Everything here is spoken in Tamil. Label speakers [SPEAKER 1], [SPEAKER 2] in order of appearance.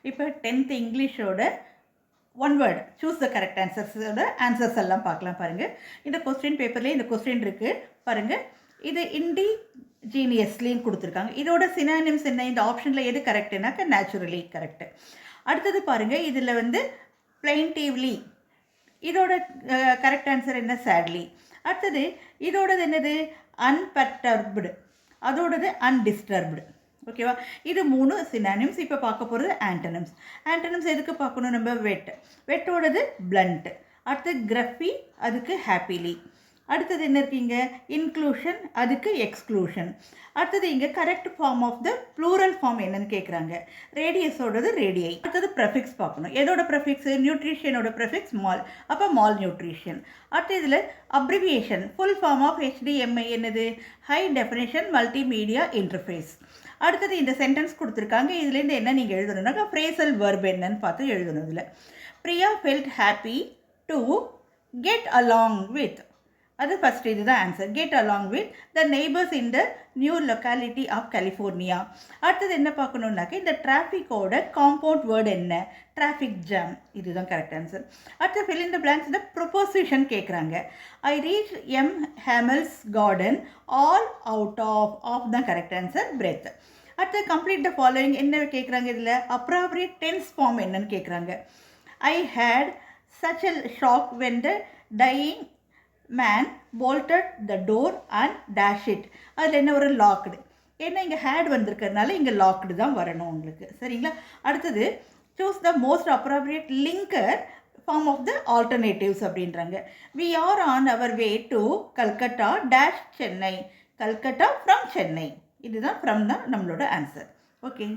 [SPEAKER 1] இப்போ 10th இங்கிலீஷோட one word choose the correct ஆன்சர்ஸோட ஆன்சர்ஸ் எல்லாம் பார்க்கலாம் பாருங்கள். இந்த கொஸ்டின் பேப்பர்லேயே இந்த கொஸ்டின் இருக்குது பாருங்கள். இது இண்டிஜீனியஸ்லின்னு கொடுத்துருக்காங்க. இதோட சினானிம்ஸ் என்ன? இந்த ஆப்ஷனில் எது கரெக்டுனாக்கா நேச்சுரலி கரெக்டு. அடுத்தது பாருங்கள், இதில் வந்து பிளைன்டிவ்லி, இதோட கரெக்ட் ஆன்சர் என்ன? சேட்லி. அடுத்தது இதோடது என்னது? அன்பர்டர்ப்டு, அதோடது அன்டிஸ்டர்ப்டு. ஓகேவா? இது 3 சினானிம்ஸ். இப்போ பார்க்க போகிறது ஆன்டனிம்ஸ். ஆன்டனிம்ஸ் எதுக்கு பார்க்கணும் நம்ம? வெட்டோடது பிளண்ட். அடுத்து கிரஃபி, அதுக்கு ஹாப்பிலி. அடுத்தது என்ன இருக்கீங்க? இன்க்ளூஷன், அதுக்கு எக்ஸ்க்ளூஷன். அடுத்தது இங்கே correct form of the plural form என்னன்னு கேட்குறாங்க. ரேடியஸோடது ரேடியை. அடுத்தது ப்ரெஃபிக்ஸ் பார்க்கணும். எதோட ப்ரெஃபிக்ஸ்? நியூட்ரிஷனோட ப்ரெஃபிக்ஸ் மால், அப்போ மால் நியூட்ரிஷன். அடுத்து இதில் abbreviation, full form of HDMI என்னது? High definition multimedia interface. அடுத்தது இந்த சென்டென்ஸ் கொடுத்துருக்காங்க. இதுலேருந்து என்ன நீங்கள் எழுதணுன்னாக்கா ஃப்ரேசல் வெர்ப் என்னன்னு பார்த்து எழுதணும். இதில் Priya felt happy to get along with, அது ஃபஸ்ட், இதுதான் answer. Get along with the neighbours in the new locality of California. அடுத்தது என்ன பார்க்கணுன்னாக்கா இந்த டிராஃபிக்கோட காம்பவுண்ட் வேர்டு என்ன? டிராஃபிக் ஜாம், இதுதான் கரெக்ட் ஆன்சர். அடுத்து ஃபில் இன் த பிளாங்க்ஸ், இந்த ப்ரொபோசிஷன் கேட்குறாங்க. I reach M Hamel's garden all out of தான் கரெக்ட் ஆன்சர். பிரெத். அடுத்து கம்ப்ளீட் த ஃபாலோயிங் என்ன கேட்குறாங்க? இதில் அப்ராப்ரியேட் டென்ஸ் ஃபார்ம் என்னன்னு கேட்குறாங்க. I had such a shock when the dying man bolted the door and dash it. அதில் என்ன ஒரு லாக்டு, ஏன்னா இங்கே ஹேட் வந்திருக்கிறதுனால இங்கே லாக்டு தான் வரணும் உங்களுக்கு. சரிங்களா? அடுத்தது choose the most appropriate linker form of the alternatives அப்படின்றாங்க. We are on our way to Calcutta dash Chennai. Calcutta from Chennai, இதுதான் ஃப்ரம் தான் நம்மளோட ஆன்சர். ஓகே.